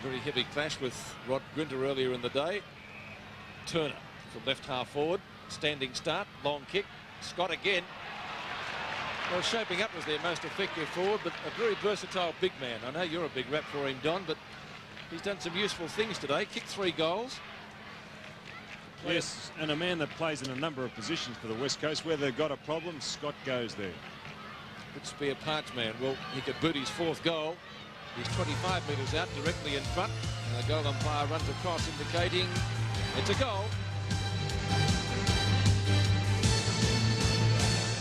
Very heavy clash with Rod Grinter earlier in the day. Turner from left half forward. Standing start. Long kick. Scott again. Well, shaping up as their most effective forward, but a very versatile big man. I know you're a big rap for him, Don, but he's done some useful things today. Kicked 3 goals. Yes, and a man that plays in a number of positions for the West Coast. Where they've got a problem, Scott goes there. Good spare parts man. Well, he could boot his 4th goal. He's 25 metres out, directly in front. And the goal umpire runs across, indicating it's a goal.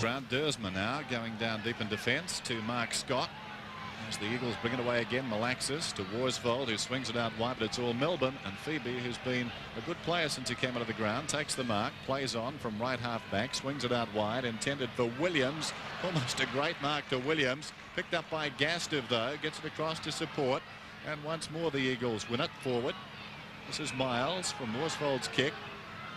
Ground Dersma now going down deep in defence to Mark Scott. As the Eagles bring it away again, Malaxis to Worsfold, who swings it out wide, but it's all Melbourne. And Phoebe, who's been a good player since he came out of the ground, takes the mark, plays on from right half back, swings it out wide, intended for Williams. Almost a great mark to Williams. Picked up by Gastiw, though, gets it across to support. And once more the Eagles win it forward. This is Miles from Worsfold's kick.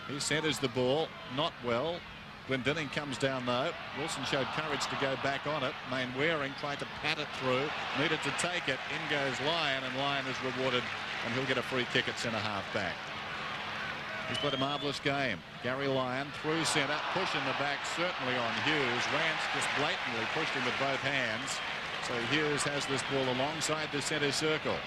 He centres the ball, not well. Glendinning comes down though. Wilson showed courage to go back on it. Mainwaring tried to pat it through, needed to take it. In goes Lyon, and Lyon is rewarded, and he'll get a free kick at centre half back. He's played a marvellous game. Gary Lyon through centre, push in the back, certainly on Hughes. Rance just blatantly pushed him with both hands. So Hughes has this ball alongside the centre circle.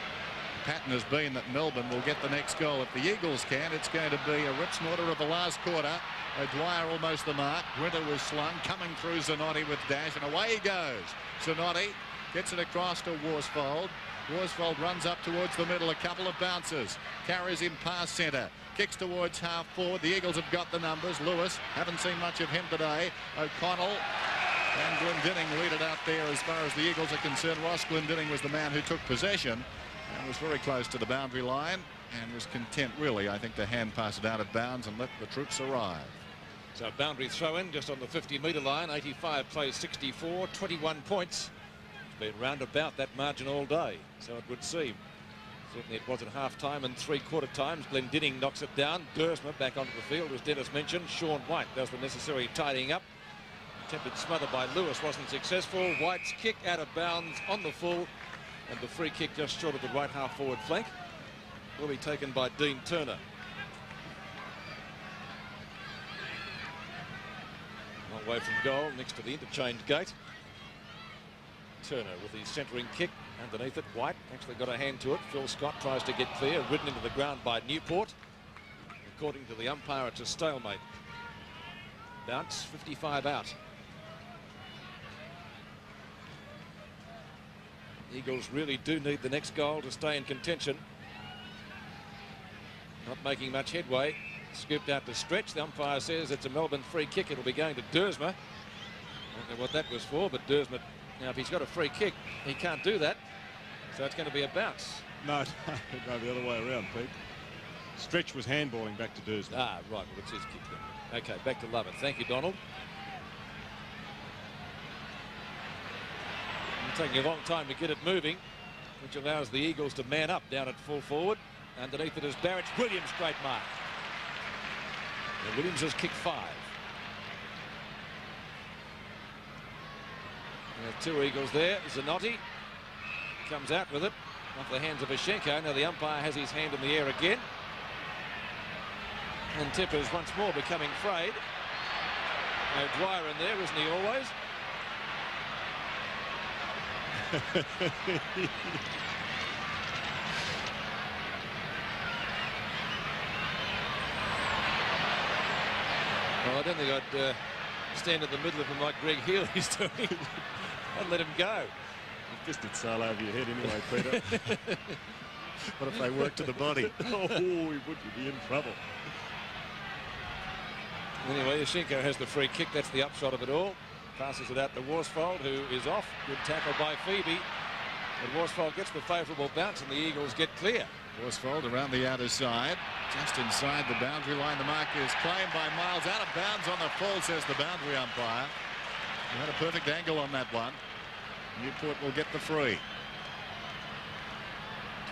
The pattern has been that Melbourne will get the next goal. If the Eagles can, it's going to be a rip snorter of the last quarter. O'Dwyer almost the mark. Grinter was slung, coming through Zanotti with dash, and away he goes. Zanotti gets it across to Worsfold. Worsfold runs up towards the middle, a couple of bounces, carries him past centre, kicks towards half forward. The Eagles have got the numbers. Lewis, haven't seen much of him today. O'Connell and Glendinning lead it out there as far as the Eagles are concerned. Ross Glendinning was the man who took possession and was very close to the boundary line and was content, really, I think, to hand pass it out of bounds and let the troops arrive. So boundary throw-in just on the 50-metre line. 85 plays 64, 21 points. It's been round about that margin all day, so it would seem. Certainly it was at half-time and 3/4 times. Glendinning knocks it down. Dersma back onto the field, as Dennis mentioned. Sean White does the necessary tidying up. Attempted smother by Lewis, wasn't successful. White's kick out of bounds on the full, and the free kick just short of the right half-forward flank will be taken by Dean Turner. Long way from goal, next to the interchange gate. Turner with his centering kick underneath it. White actually got a hand to it. Phil Scott tries to get clear, ridden into the ground by Newport. According to the umpire, it's a stalemate. Bounce, 55 out. Eagles really do need the next goal to stay in contention. Not making much headway. Scooped out to Stretch. The umpire says it's a Melbourne free kick. It'll be going to Dersma. I don't know what that was for, but Dersma, now if he's got a free kick, he can't do that. So it's going to be a bounce. No, the other way around, Pete. Stretch was handballing back to Dersma. Ah, right. Well, it's his kick then. Okay, back to Lovett. Thank you, Donald. Taking a long time to get it moving, which allows the Eagles to man up down at full forward. Underneath it is Barrett. Williams, great mark. And Williams has kicked 5. There are 2 Eagles there. Zanotti comes out with it off the hands of Ashenko. Now the umpire has his hand in the air again. And Tippers once more becoming frayed. O'Dwyer in there, isn't he always? Well, I don't think I'd stand in the middle of him like Greg Healy's doing. I'd let him go. You fisted sail over your head anyway, Peter. What if they work to the body? Oh, he would be in trouble. Anyway, Ashenko has the free kick. That's the upshot of it all. Passes it out to Worsfold, who is off. Good tackle by Phoebe. But Worsfold gets the favourable bounce, and the Eagles get clear. Worsfold around the outer side, just inside the boundary line. The mark is claimed by Miles. Out of bounds on the full, says the boundary umpire. He had a perfect angle on that one. Newport will get the free.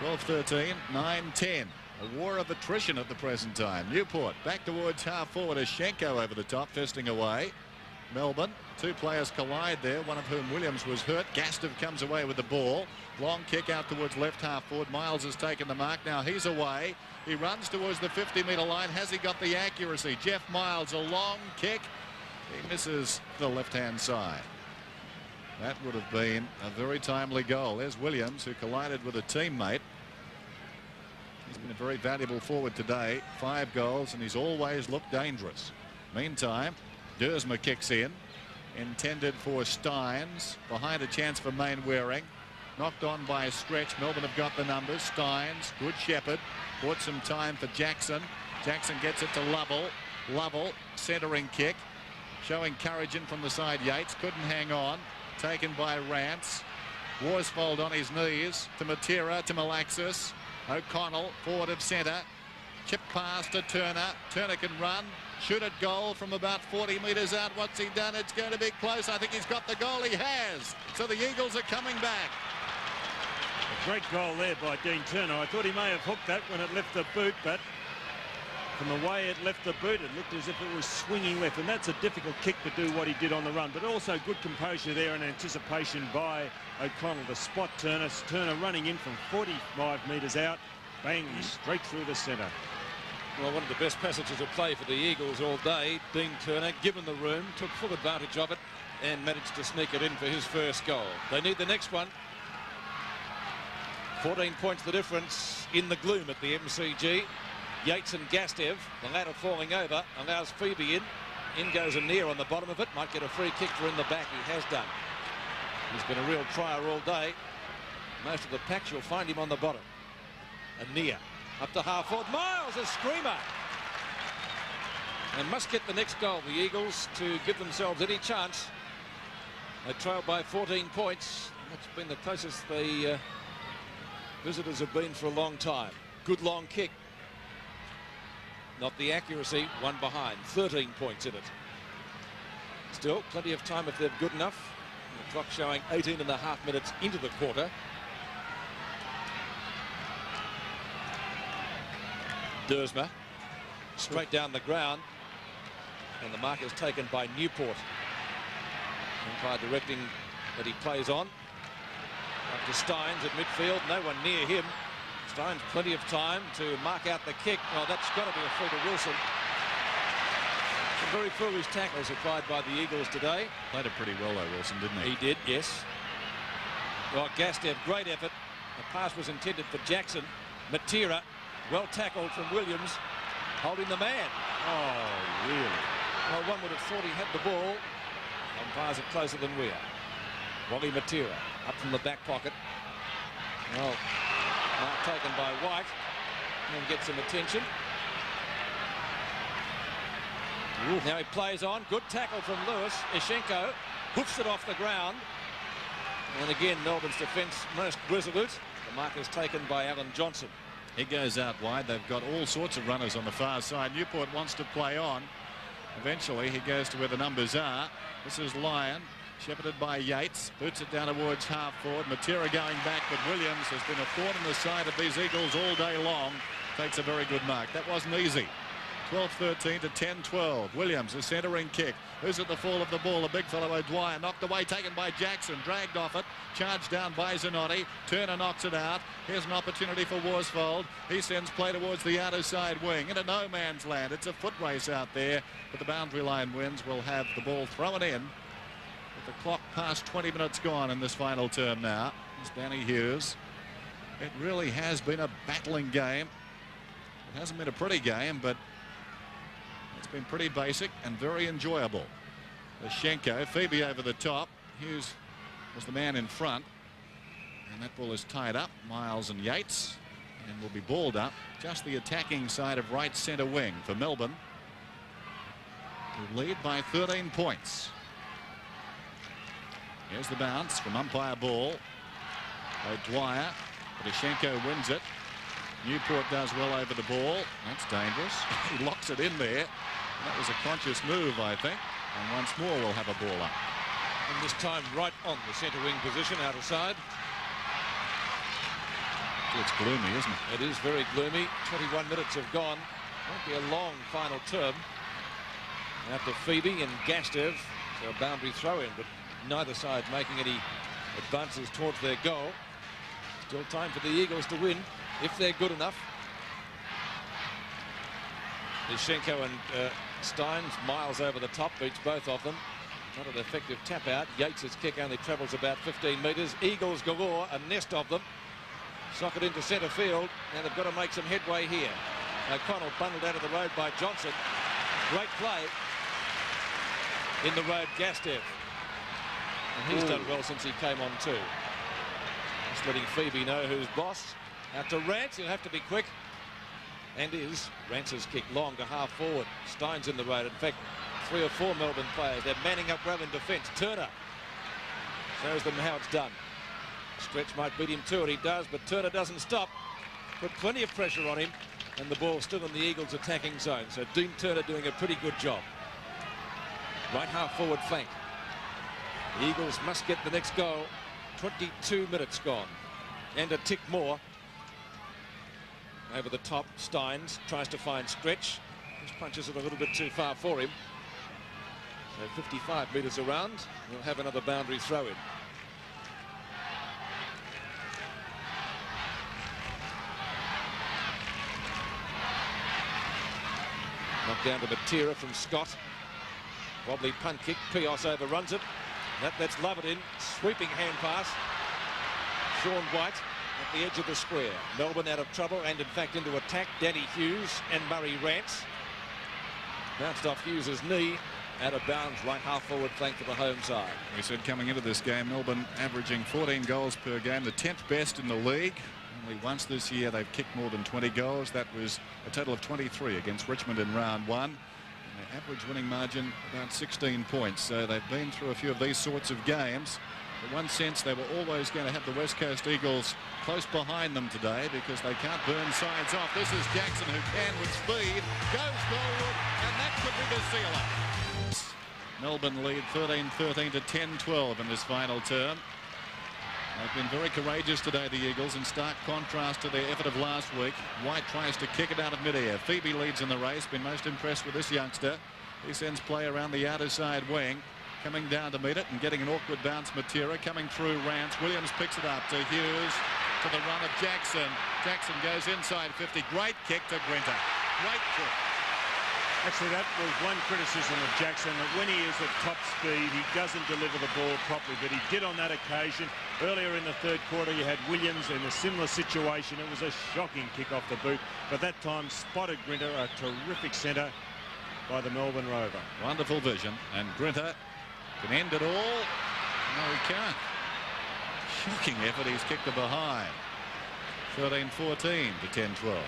12-13, 9-10. A war of attrition at the present time. Newport back towards half forward. Ashenko over the top, fisting away. Melbourne Two players collide there, one of whom, Williams, was hurt. Gastev comes away with the ball. Long kick out towards left half forward. Miles has taken the mark. Now he's away. He runs towards the 50-metre line. Has he got the accuracy? Jeff Miles, a long kick. He misses the left-hand side. That would have been a very timely goal. There's Williams, who collided with a teammate. He's been a very valuable forward today. 5 goals, and he's always looked dangerous. Meantime, Dersma kicks in. Intended for Steins. Behind a chance for Mainwaring. Knocked on by a stretch. Melbourne have got the numbers. Steins, good shepherd. Bought some time for Jackson. Jackson gets it to Lovell. Lovell, centering kick. Showing courage in from the side. Yates couldn't hang on. Taken by Rance. Worsfold on his knees to Matera, to Malaxis. O'Connell, forward of centre. Chip pass to Turner. Turner can run. Shoot at goal from about 40 metres out. What's he done? It's going to be close. I think he's got the goal. He has. So the Eagles are coming back. A great goal there by Dean Turner. I thought he may have hooked that when it left the boot, but from the way it left the boot, it looked as if it was swinging left, and that's a difficult kick to do what he did on the run, but also good composure there and anticipation by O'Connell to spot Turner. Turner running in from 45 metres out, bang, straight through the centre. Well, one of the best passages of play for the Eagles all day. Dean Turner, given the room, took full advantage of it and managed to sneak it in for his first goal. They need the next one. 14 points the difference in the gloom at the MCG. Yates and Gastev, the latter falling over, allows Phoebe in. In goes Anir on the bottom of it. Might get a free kick for in the back. He has done. He's been a real trier all day. Most of the packs, you'll find him on the bottom. Anir up to half forward. Miles, a screamer. And must get the next goal, the Eagles, to give themselves any chance. They trail by 14 points. That's been the closest the visitors have been for a long time. Good long kick. Not the accuracy, one behind. 13 points in it. Still, plenty of time if they're good enough. The clock showing 18.5 minutes into the quarter. Dersma, straight down the ground. And the mark is taken by Newport. Umpire directing that he plays on. Up to Steins at midfield, no one near him. Steins plenty of time to mark out the kick. Oh, that's got to be a free to Wilson. Some very foolish tackles applied by the Eagles today. Played it pretty well though, Wilson, didn't he? He did, yes. Oh, Gastev, great effort. The pass was intended for Jackson. Matera, well tackled from Williams, holding the man. Oh, really? Well, one would have thought he had the ball. Umpires are closer than we are. Wally Matera up from the back pocket. Well, mark taken by White and get some attention. Ooh. Now he plays on. Good tackle from Lewis. Ishenko hoofs it off the ground. And again, Melbourne's defence most resolute. The mark is taken by Alan Johnson. He goes out wide. They've got all sorts of runners on the far side. Newport wants to play on. Eventually, he goes to where the numbers are. This is Lyon, shepherded by Yates. Boots it down towards half forward. Matera going back, but Williams has been a thorn in the side of these Eagles all day long. Takes a very good mark. That wasn't easy. 12-13 to 10-12. Williams, a centering kick. Who's at the fall of the ball? A big fellow, O'Dwyer, knocked away, taken by Jackson, dragged off it, charged down by Zanotti. Turner knocks it out. Here's an opportunity for Worsfold. He sends play towards the outer side wing into no man's land. It's a foot race out there, but the boundary line wins. Will have the ball thrown in with the clock past 20 minutes gone in this final term now. It's Danny Hughes. It really has been a battling game. It hasn't been a pretty game, but it's been pretty basic and very enjoyable. Schenko, Phoebe over the top. Hughes was the man in front. And that ball is tied up. Miles and Yates. And will be balled up. Just the attacking side of right centre wing for Melbourne, who lead by 13 points. Here's the bounce from umpire ball. O'Dwyer. But Schenko wins it. Newport does well over the ball. That's dangerous. He locks it in there. That was a conscious move, I think. And once more we'll have a ball up. And this time right on the centre wing position, outer side. It's gloomy, isn't it? It is very gloomy. 21 minutes have gone. Won't be a long final term. After Phoebe and Gastev So a boundary throw in, but neither side making any advances towards their goal. Still time for the Eagles to win if they're good enough. Nishenko and Steins miles over the top, beats both of them. Not an effective tap out. Yates's kick only travels about 15 metres. Eagles galore, a nest of them. Sock it into centre field, and they've got to make some headway here. O'Connell bundled out of the road by Johnson. Great play in the road, Gastev. And he's done well since he came on too. Just letting Phoebe know who's boss. Out to Rance, he'll have to be quick. And is. Rance's kick long to half forward. Steins in the road. In fact, 3 or 4 Melbourne players. They're manning up well in defence. Turner shows them how it's done. Stretch might beat him to it. He does, but Turner doesn't stop. Put plenty of pressure on him, and the ball's still in the Eagles' attacking zone. So Dean Turner doing a pretty good job. Right half forward flank. The Eagles must get the next goal. 22 minutes gone. And a tick more. Over the top, Steins tries to find Stretch. Just punches it a little bit too far for him. So 55 metres around. We'll have another boundary throw in. Knocked down to Matera from Scott. Wobbly punt kick. Pios overruns it. That lets Lovett in. Sweeping hand pass. Sean White at the edge of the square. Melbourne out of trouble and in fact into attack. Danny Hughes and Murray Rance. Bounced off Hughes' knee. Out of bounds, right half forward flank for the home side. We said coming into this game, Melbourne averaging 14 goals per game, the 10th best in the league. Only once this year they've kicked more than 20 goals. That was a total of 23 against Richmond in round 1. And their average winning margin about 16 points. So they've been through a few of these sorts of games. In one sense, they were always going to have the West Coast Eagles close behind them today because they can't burn sides off. This is Jackson, who can with speed, goes forward, and that could be the sealer. Melbourne lead 13-13 to 10-12 in this final term. They've been very courageous today, the Eagles, in stark contrast to their effort of last week. White tries to kick it out of midair. Phoebe leads in the race. Been most impressed with this youngster. He sends play around the outer side wing. Coming down to meet it and getting an awkward bounce. Matera coming through Rance. Williams picks it up to Hughes. To the run of Jackson. Jackson goes inside 50. Great kick to Grinter. Great kick. Actually, that was one criticism of Jackson, that when he is at top speed, he doesn't deliver the ball properly, but he did on that occasion. Earlier in the third quarter, you had Williams in a similar situation. It was a shocking kick off the boot, but that time spotted Grinter, a terrific centre by the Melbourne Rover. Wonderful vision, and Grinter can end it all. No, he can't. Shocking effort. He's kicked it behind. 13-14 to 10-12.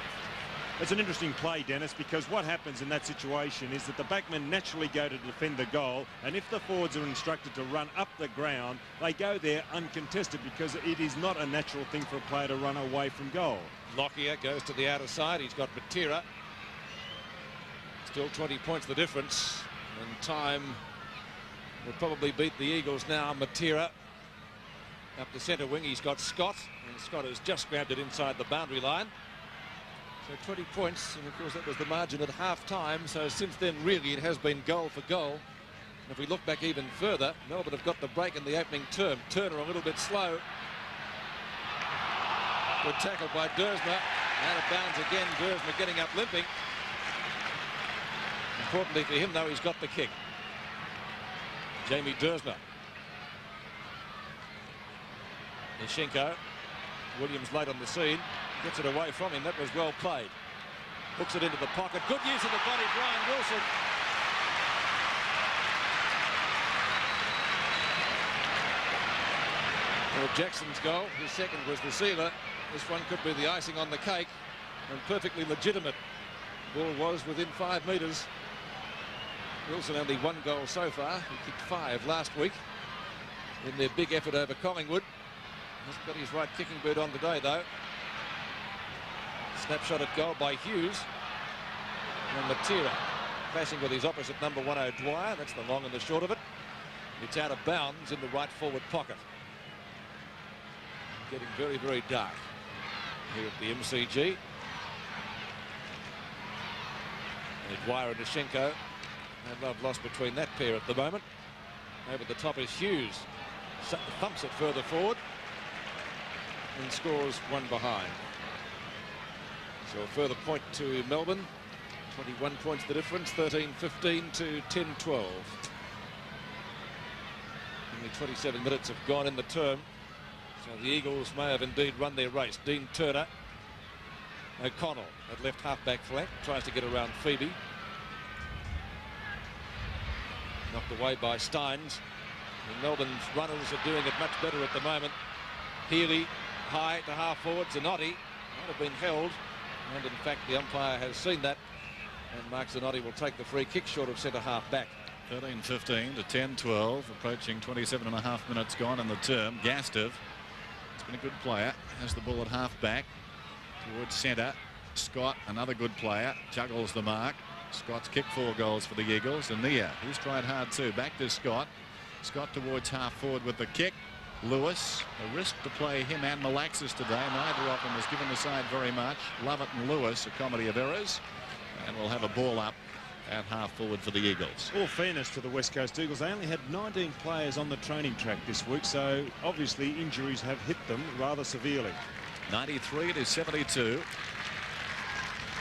It's an interesting play, Dennis, because what happens in that situation is that the backmen naturally go to defend the goal, and if the forwards are instructed to run up the ground, they go there uncontested because it is not a natural thing for a player to run away from goal. Lockyer goes to the outer side. He's got Matera. Still 20 points the difference, and time will probably beat the Eagles now. Matera up the centre wing. He's got Scott, and Scott has just grabbed it inside the boundary line. So 20 points, and of course that was the margin at half-time. So since then, really, it has been goal for goal. And if we look back even further, Melbourne have got the break in the opening term. Turner a little bit slow. Good tackle by Dersma. Out of bounds again. Dersma getting up limping. Importantly for him, though, he's got the kick. Jamie Dersma. Nishenko. Williams late on the scene. Gets it away from him. That was well played. Hooks it into the pocket. Good use of the body, Brian Wilson. Well, Jackson's goal, his second, was the sealer. This one could be the icing on the cake, and perfectly legitimate. The ball was within 5 metres. Wilson only 1 goal so far. He kicked 5 last week in their big effort over Collingwood. He's got his right kicking boot on today, though. Snapshot at goal by Hughes. And Matera clashing with his opposite number 10 Dwyer. That's the long and the short of it. It's out of bounds in the right forward pocket. Getting very, very dark here at the MCG. And Dwyer and Nishenko. And love lost between that pair at the moment. Over the top is Hughes. Thumps it further forward and scores one behind. So a further point to Melbourne. 21 points the difference, 13-15 to 10-12. Only 27 minutes have gone in the term. So the Eagles may have indeed run their race. Dean Turner. O'Connell at left half-back flank tries to get around Phoebe. Knocked away by Steins. And Melbourne's runners are doing it much better at the moment. Healy high to half forward. Zanotti might have been held, and in fact the umpire has seen that, and Mark Zanotti will take the free kick short of centre half back. 13-15 to 10-12, approaching 27.5 minutes gone in the term. Gastev has been a good player, has the ball at half back towards centre. Scott, another good player, juggles the mark. Scott's kicked 4 goals for the Eagles, and Nia, he's tried hard too. Back to Scott. Scott towards half forward with the kick. Lewis, a risk to play him and Malaxis today. Neither of them has given the side very much. Lovett and Lewis, a comedy of errors, and we'll have a ball up at half forward for the Eagles. All fairness to the West Coast Eagles, they only had 19 players on the training track this week, so obviously injuries have hit them rather severely. 93 to 72.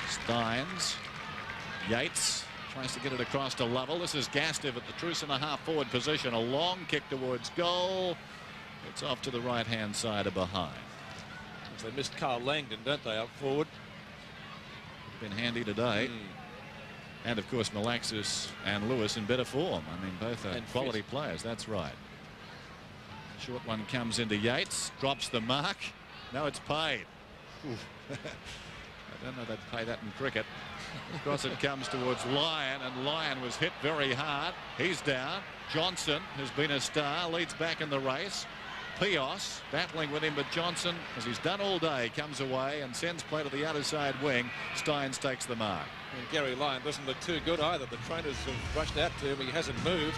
Steins. Yates tries to get it across to Lovell. This is Gastev at the true centre half forward position. A long kick towards goal. It's off to the right hand side of behind. They missed Carl Langdon, don't they, up forward? Been handy today. And of course Malaxis and Lewis in better form. I mean, both are quality players. That's right. Short one comes into Yates, drops the mark. No, it's paid. I don't know they'd pay that in cricket. Across it comes towards Lyon, and Lyon was hit very hard. He's down. Johnson, who's been a star, leads back in the race. Pios battling with him, but Johnson, as he's done all day, comes away and sends play to the outer side wing. Steins takes the mark. And Gary Lyon doesn't look too good either. The trainers have rushed out to him. He hasn't moved.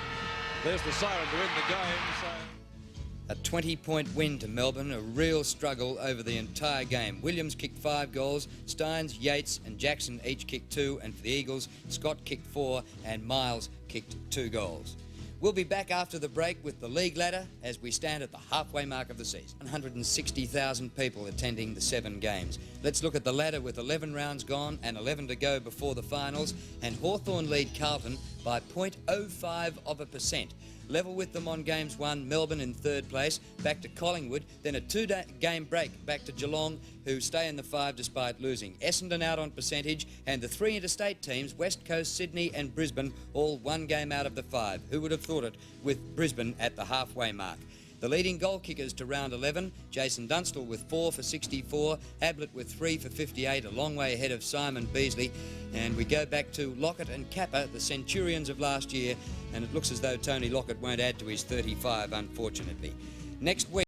There's the siren to end the game. So a 20-point win to Melbourne, a real struggle over the entire game. Williams kicked 5 goals, Steins, Yates and Jackson each kicked 2, and for the Eagles, Scott kicked 4 and Miles kicked 2 goals. We'll be back after the break with the league ladder as we stand at the halfway mark of the season. 160,000 people attending the 7 games. Let's look at the ladder with 11 rounds gone and 11 to go before the finals, and Hawthorn lead Carlton by 0.05%. Level with them on games 1, Melbourne in 3rd place, back to Collingwood, then a 2-game break back to Geelong, who stay in the 5 despite losing. Essendon out on percentage, and the 3 interstate teams, West Coast, Sydney and Brisbane, all 1 game out of the 5. Who would have thought it, with Brisbane at the halfway mark? The leading goal kickers to round 11, Jason Dunstall with 4 for 64, Ablett with 3 for 58, a long way ahead of Simon Beasley. And we go back to Lockett and Kappa, the Centurions of last year, and it looks as though Tony Lockett won't add to his 35, unfortunately. Next week.